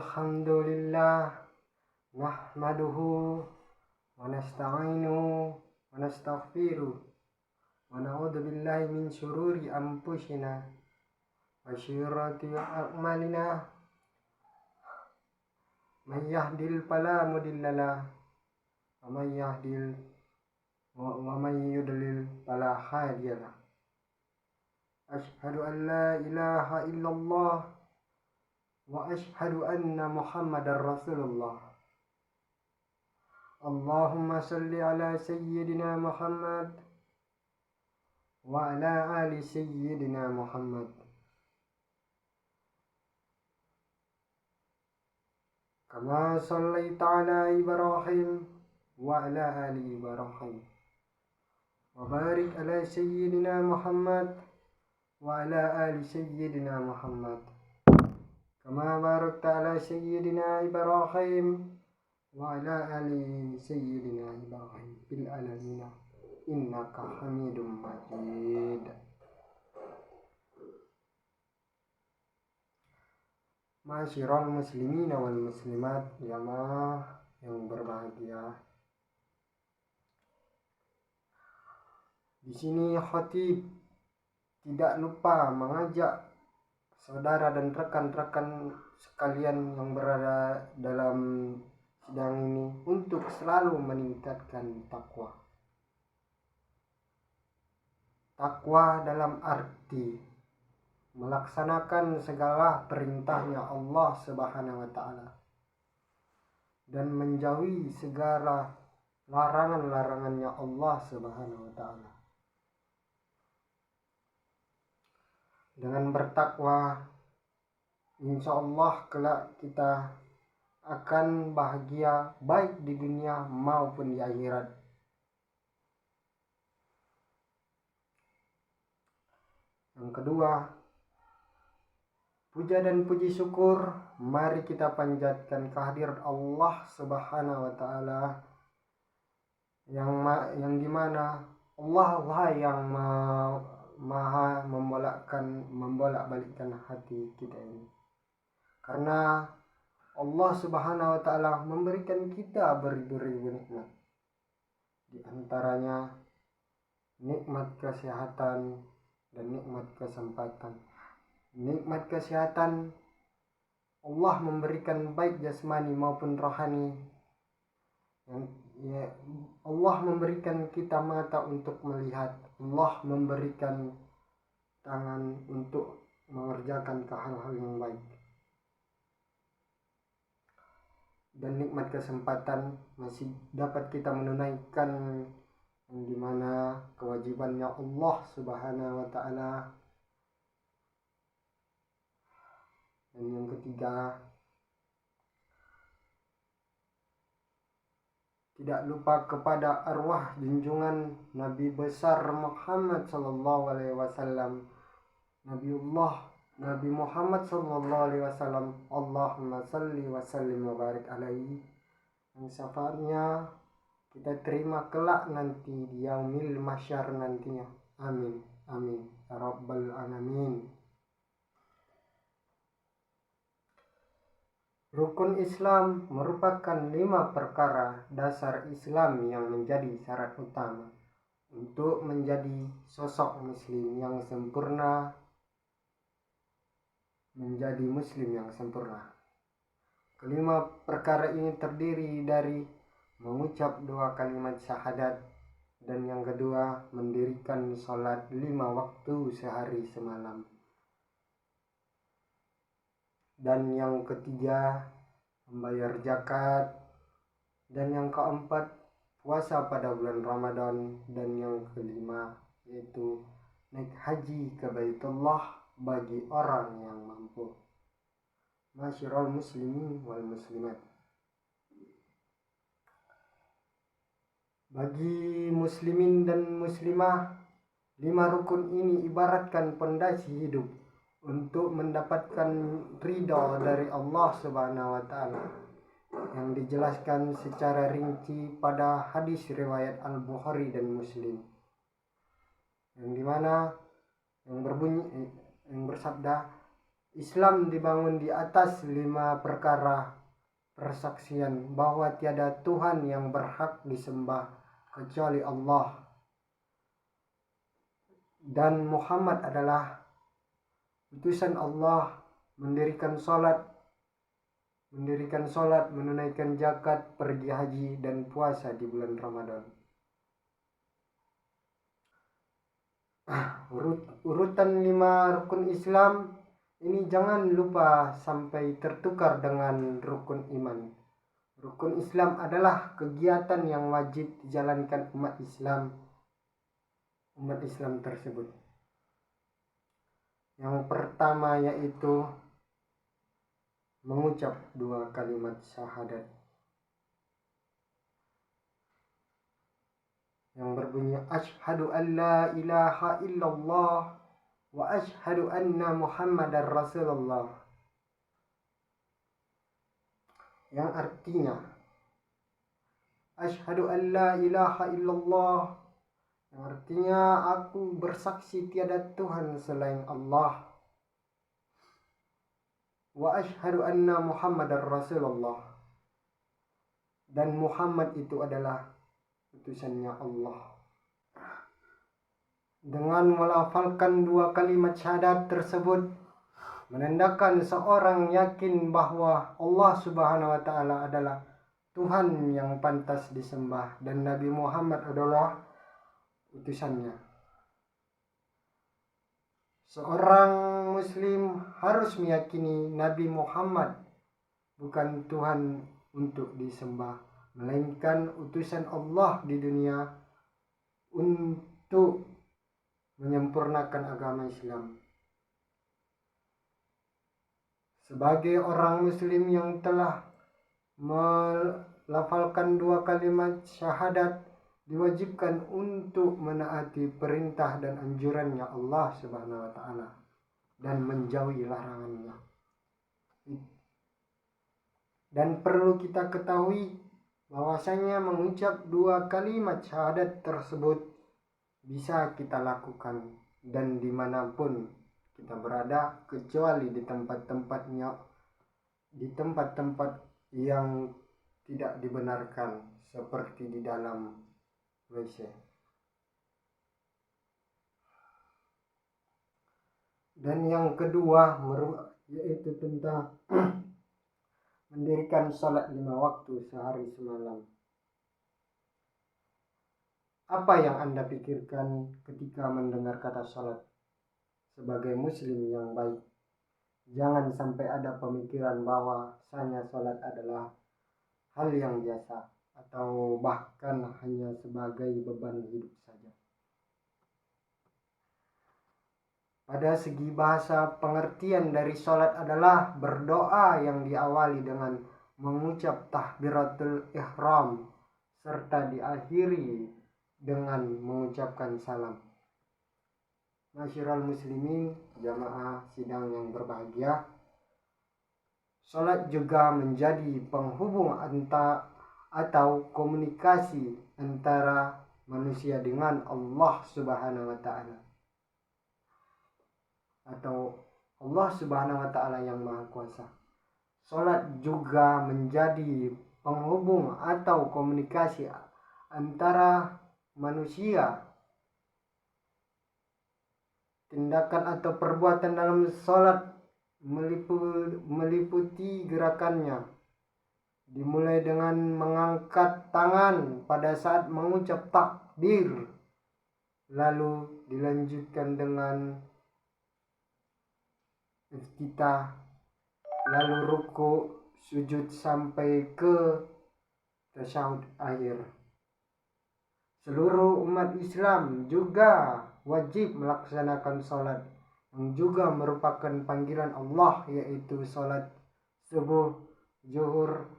Alhamdulillah nahmaduhu wa nasta'inuhu wa nastaghfiruh wa na'udzu billahi min syururi anfusina wa syurrati a'malina may yahdihil fala mudhillalah wa may yudlil fala hadiyalah. Asyhadu an la ilaha illallah wa asyhadu anna Muhammadar Rasulullah. Allahumma salli ala sayyidina Muhammad wa ala ali sayyidina Muhammad. Kama sallaita ala Ibrahim wa ala ali Ibrahim. Wa barik ala sayyidina Muhammad wa ala ali sayyidina Muhammad. Kama barakta ala sayyidina Ibrahim wa ala ali sayyidina Ibrahim fil alamin innaka Hamidum Majid. Masyiral muslimin wal muslimat, jamaah yang berbahagia. Di sini khatib tidak lupa mengajak saudara dan rekan-rekan sekalian yang berada dalam sidang ini untuk selalu meningkatkan takwa. Takwa dalam arti melaksanakan segala perintahnya Allah Subhanahu wa taala dan menjauhi segala larangan-larangannya Allah Subhanahu wa taala. Dengan bertakwa, insya Allah kelak kita akan bahagia baik di dunia maupun di akhirat. Yang kedua, puja dan puji syukur mari kita panjatkan kehadirat Allah Subhanahu wa taala yang dimana Allah lah yang maha membolak-balikkan hati kita ini. Karena Allah Subhanahu wa taala memberikan kita beribu-ribu nikmat. Di antaranya nikmat kesehatan dan nikmat kesempatan. Nikmat kesehatan, Allah memberikan baik jasmani maupun rohani. Allah memberikan kita mata untuk melihat. Allah memberikan tangan untuk mengerjakan hal-hal yang baik. Dan nikmat kesempatan masih dapat kita menunaikan yang dimana kewajibannya Allah Subhanahu wa taala. Dan yang ketiga, tidak lupa kepada arwah junjungan Nabi besar Muhammad sallallahu alaihi wasallam, Nabi Muhammad sallallahu alaihi wasallam. Allahumma salli wa sallim wa barik alaihi. Yang syafaatnya kita terima kelak nanti di yaumil mahsyar nantinya. Amin amin ya rabbal alamin. Rukun Islam merupakan 5 perkara dasar Islam yang menjadi syarat utama untuk menjadi sosok muslim yang sempurna, menjadi muslim yang sempurna. Kelima perkara ini terdiri dari mengucap 2 kalimat syahadat, dan yang kedua mendirikan sholat 5 waktu sehari semalam. Dan yang ketiga membayar zakat, dan yang keempat puasa pada bulan Ramadan, dan yang kelima yaitu naik haji ke Baitullah bagi orang yang mampu. Masyiral muslimin wal muslimat, bagi muslimin dan muslimah, 5 rukun ini ibaratkan pondasi hidup untuk mendapatkan ridha dari Allah Subhanahu wa taala yang dijelaskan secara rinci pada hadis riwayat Al-Bukhari dan Muslim, yang dimana yang bersabda, Islam dibangun di atas 5 perkara: persaksian bahwa tiada Tuhan yang berhak disembah kecuali Allah, dan Muhammad adalah utusan Allah, mendirikan sholat, menunaikan zakat, pergi haji, dan puasa di bulan Ramadan. Urutan 5 rukun Islam ini jangan lupa sampai tertukar dengan rukun iman. Rukun Islam adalah kegiatan yang wajib dijalankan umat Islam tersebut. Yang pertama yaitu mengucap 2 kalimat syahadat yang berbunyi asyhadu an la ilaha illallah wa asyhadu anna muhammadar rasulullah, yang artinya asyhadu an la ilaha illallah, yang artinya aku bersaksi tiada Tuhan selain Allah, wa asyhadu anna muhammadar rasulullah, dan Muhammad itu adalah utusannya Allah. Dengan melafalkan 2 kalimat syahadat tersebut menandakan seorang yakin bahwa Allah Subhanahu wa taala adalah Tuhan yang pantas disembah dan Nabi Muhammad adalah utusannya. Seorang muslim harus meyakini Nabi Muhammad bukan Tuhan untuk disembah, melainkan utusan Allah di dunia untuk menyempurnakan agama Islam. Sebagai orang muslim yang telah melafalkan 2 kalimat syahadat, diwajibkan untuk menaati perintah dan anjurannya Allah Subhanahu wa taala dan menjauhi larangannya. Dan perlu kita ketahui bahwasanya mengucap 2 kalimat syahadat tersebut bisa kita lakukan dan dimanapun kita berada, kecuali di tempat-tempat yang tidak dibenarkan, seperti di dalam WC. Dan yang kedua yaitu tentang mendirikan sholat 5 waktu sehari semalam. Apa yang Anda pikirkan ketika mendengar kata sholat? Sebagai muslim yang baik, jangan sampai ada pemikiran bahwasanya sholat adalah hal yang biasa atau bahkan hanya sebagai beban hidup saja. Pada segi bahasa, pengertian dari sholat adalah berdoa yang diawali dengan mengucap takbiratul ihram serta diakhiri dengan mengucapkan salam. Masyiral muslimin, jamaah sidang yang berbahagia, sholat juga menjadi penghubung atau komunikasi antara manusia dengan Allah Subhanahu wa taala, atau Allah Subhanahu wa taala yang Maha Kuasa. Sholat juga menjadi penghubung atau komunikasi antara manusia. Tindakan atau perbuatan dalam sholat meliputi gerakannya, dimulai dengan mengangkat tangan pada saat mengucap takbir, lalu dilanjutkan dengan iftitah, lalu ruku, sujud sampai ke tasyahud akhir. Seluruh umat Islam juga wajib melaksanakan sholat yang juga merupakan panggilan Allah, yaitu sholat subuh, zuhur,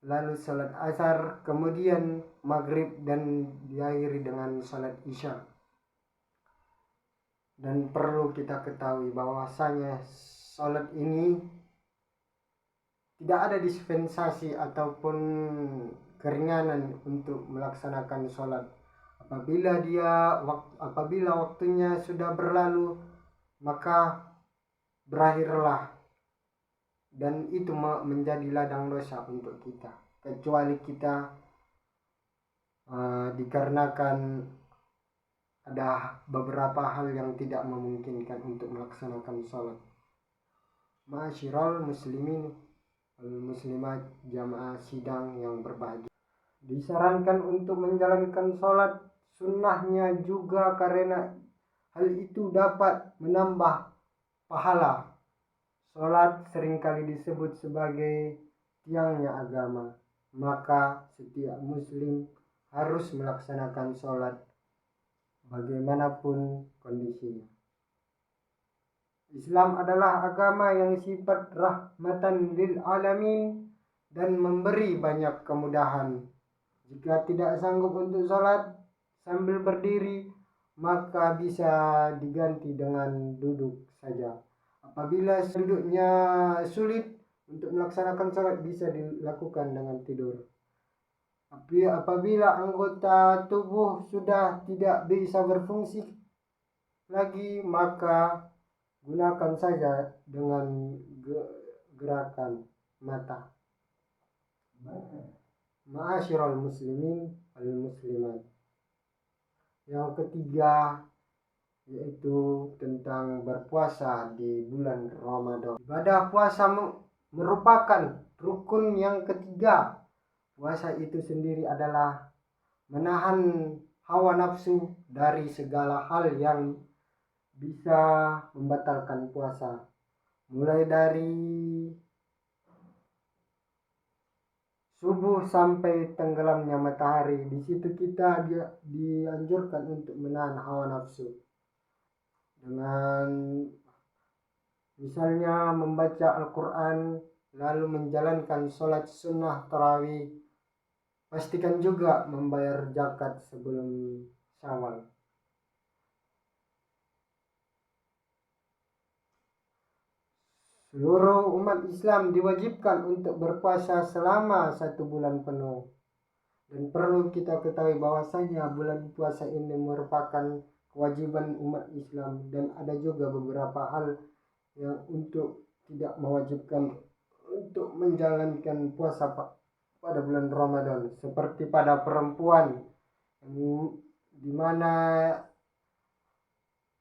lalu sholat asar, kemudian maghrib, dan diakhiri dengan sholat isya. Dan perlu kita ketahui bahwasanya sholat ini tidak ada dispensasi ataupun keringanan untuk melaksanakan sholat. Apabila waktunya sudah berlalu, maka berakhirlah, dan itu menjadi ladang dosa untuk kita, kecuali kita dikarenakan ada beberapa hal yang tidak memungkinkan untuk melaksanakan sholat. Ma'asyiral muslimin wal muslimat, jamaah sidang yang berbahagia, disarankan untuk menjalankan sholat sunnahnya juga karena hal itu dapat menambah pahala. Sholat seringkali disebut sebagai tiangnya agama, maka setiap muslim harus melaksanakan sholat bagaimanapun kondisinya. Islam adalah agama yang sifat rahmatan lil alamin dan memberi banyak kemudahan. Jika tidak sanggup untuk sholat sambil berdiri, maka bisa diganti dengan duduk saja. Apabila duduknya sulit untuk melaksanakan sholat, bisa dilakukan dengan tidur. Apabila anggota tubuh sudah tidak bisa berfungsi lagi, maka gunakan saja dengan gerakan mata. Ma'asyiral muslimin wal muslimat. Yang ketiga yaitu tentang berpuasa di bulan Ramadan. Ibadah puasa merupakan rukun yang ketiga. Puasa itu sendiri adalah menahan hawa nafsu dari segala hal yang bisa membatalkan puasa, mulai dari subuh sampai tenggelamnya matahari. Di situ kita dianjurkan untuk menahan hawa nafsu dengan misalnya membaca Al-Quran, lalu menjalankan sholat sunnah tarawih. Pastikan juga membayar zakat sebelum Syawal. Seluruh umat Islam diwajibkan untuk berpuasa selama 1 bulan penuh. Dan perlu kita ketahui bahwasanya bulan puasa ini merupakan kewajiban umat Islam, dan ada juga beberapa hal yang untuk tidak mewajibkan untuk menjalankan puasa pada bulan Ramadan, seperti pada perempuan di mana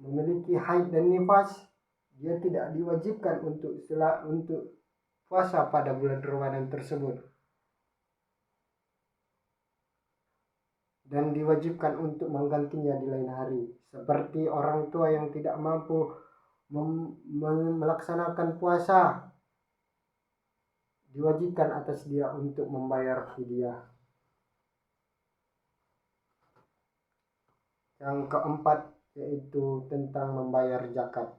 memiliki haid dan nifas, dia tidak diwajibkan untuk puasa pada bulan Ramadan tersebut, dan diwajibkan untuk menggantinya di lain hari, seperti orang tua yang tidak mampu melaksanakan puasa, diwajibkan atas dia untuk membayar fidyah. Yang keempat yaitu tentang membayar zakat.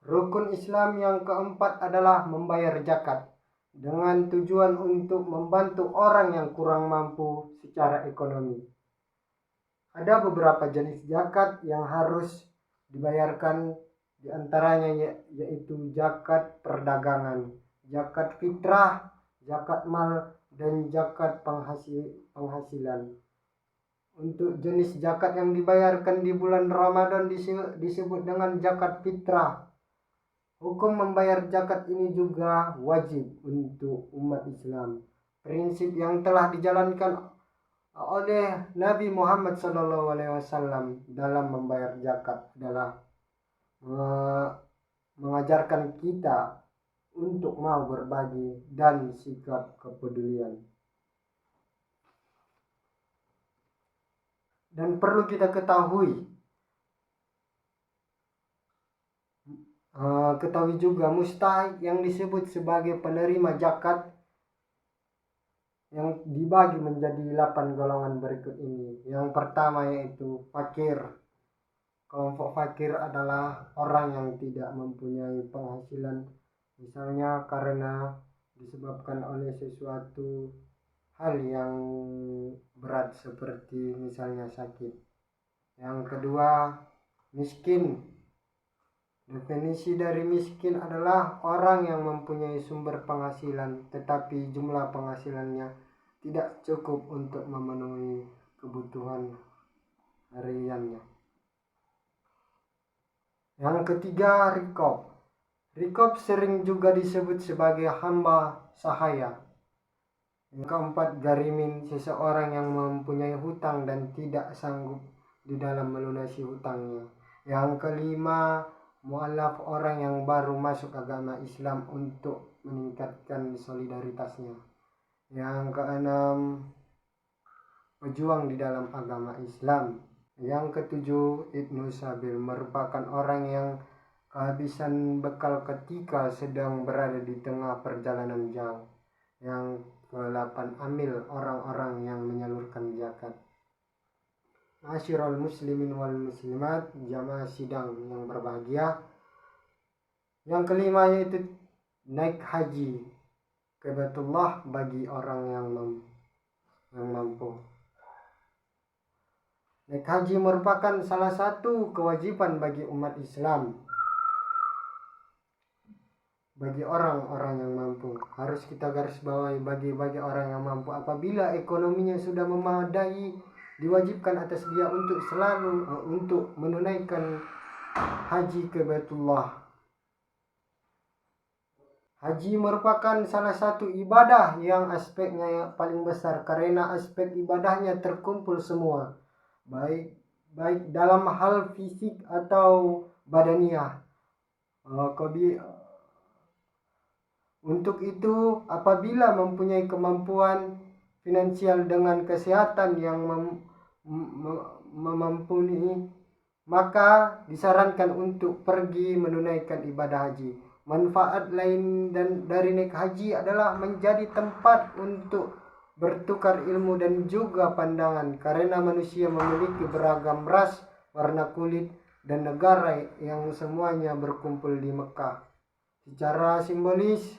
Rukun Islam yang keempat adalah membayar zakat dengan tujuan untuk membantu orang yang kurang mampu secara ekonomi. Ada beberapa jenis zakat yang harus dibayarkan, diantaranya yaitu zakat perdagangan, zakat fitrah, zakat mal, dan zakat penghasilan. Untuk jenis zakat yang dibayarkan di bulan Ramadan disebut dengan zakat fitrah. Hukum membayar zakat ini juga wajib untuk umat Islam. Prinsip yang telah dijalankan oleh Nabi Muhammad SAW dalam membayar zakat adalah mengajarkan kita untuk mau berbagi dan sikap kepedulian. Dan perlu kita ketahui juga mustahik yang disebut sebagai penerima zakat yang dibagi menjadi 8 golongan berikut ini. Yang pertama yaitu fakir. Kelompok fakir adalah orang yang tidak mempunyai penghasilan, misalnya karena disebabkan oleh sesuatu hal yang berat seperti misalnya sakit. Yang kedua, miskin. Definisi dari miskin adalah orang yang mempunyai sumber penghasilan tetapi jumlah penghasilannya tidak cukup untuk memenuhi kebutuhan hariannya. Yang ketiga, riqab. Rikob sering juga disebut sebagai hamba sahaya. Yang keempat, garimin, seseorang yang mempunyai hutang dan tidak sanggup di dalam melunasi hutangnya. Yang kelima, mu'alaf, orang yang baru masuk agama Islam untuk meningkatkan solidaritasnya. Yang keenam, pejuang di dalam agama Islam. Yang ketujuh, Ibnu Sabil, merupakan orang yang kehabisan bekal ketika sedang berada di tengah perjalanan jauh. Yang ke-8, amil, orang-orang yang menyalurkan zakat. Ma'asyiral muslimin wal muslimat, jamaah sidang yang berbahagia. Yang kelima yaitu naik haji ke Baitullah bagi orang yang mampu. Naik haji merupakan salah satu kewajiban bagi umat Islam. Bagi orang-orang yang mampu, harus kita garis bawahi, bagi orang yang mampu. Apabila ekonominya sudah memadai, diwajibkan atas dia untuk selalu untuk menunaikan haji ke Baitullah. Haji merupakan salah satu ibadah yang aspeknya yang paling besar karena aspek ibadahnya terkumpul semua, baik dalam hal fisik atau badaniah. Untuk itu, apabila mempunyai kemampuan finansial dengan kesehatan yang memampuni, maka disarankan untuk pergi menunaikan ibadah haji. Manfaat lain dari naik haji adalah menjadi tempat untuk bertukar ilmu dan juga pandangan, karena manusia memiliki beragam ras, warna kulit, dan negara yang semuanya berkumpul di Mekah. Secara simbolis,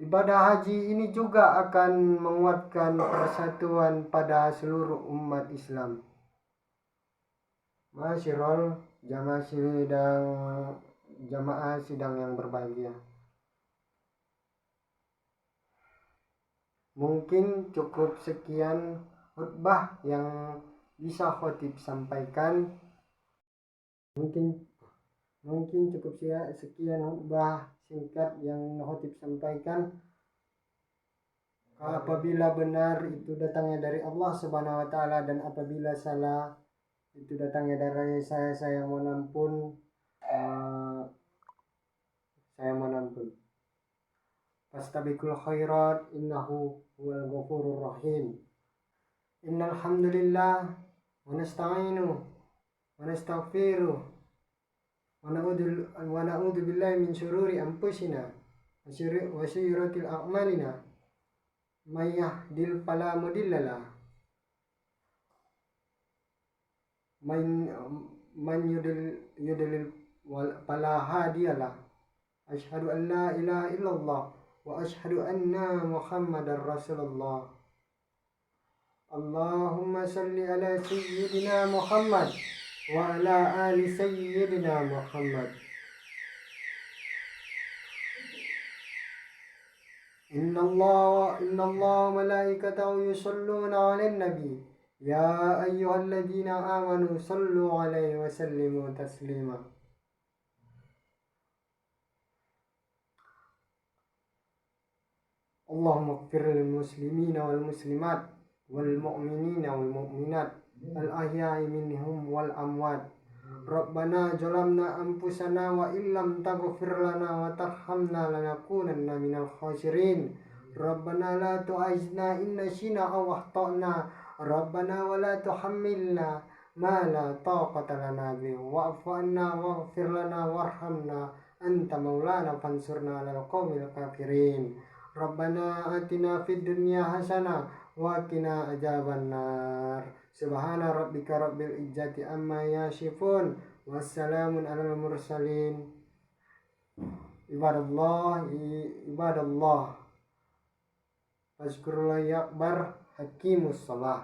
ibadah haji ini juga akan menguatkan persatuan pada seluruh umat Islam. Ma'asyiral jamaah sidang yang berbahagia. Mungkin cukup sekian khutbah yang bisa khotib sampaikan. Mungkin cukup sekian khutbah singkat yang khotib sampaikan. Apabila benar itu datangnya dari Allah Subhanahu wa taala, dan apabila salah itu datangnya dari saya mohon ampun. Saya mohon ampun. Fastabiqul khairat innahu huwal ghafurur rahim. Innal hamdalillah wa nasta'inu wa nastaghfiruh wa na'udzu billahi min syururi anfusina wa sayyi'atil a'malina. May yahdihil fala mudhillalah, man yudlil fala hadiyalah. Asyhadu an la ilaha illallah wa asyhadu anna Muhammadar Rasulullah. Allahumma salli ala sayyidina Muhammad wa ala ali sayyidina Muhammad. Inna Allah malaikatahu yusalluna 'alan nabi. Ya ayyuhalladzina amanu sallu 'alaihi wa sallimu taslima. Allahumma ighfir lil muslimina wal muslimat wal mu'minina wal mu'minat al ahya'i minhum wal amwat. Rabbana zalamna anfusana wa illam taghfir lana wa tarhamna lanakunanna minal khasirin. Rabbana la tu'akhidhna in nasina aw akhtana. Rabbana wa la tuhammilna ma la taqata lana bihi wa'fu anna waghfir lana warhamna anta maulana fansurna 'alal qaumil kafirin. Rabbana atina fid dunya hasanah wa qina adzabannar. Subhana rabbika rabbil izzati amma yasifun, wassalamun alal mursalin. Ibadallah fazkurullah yakbar, hakimus salah.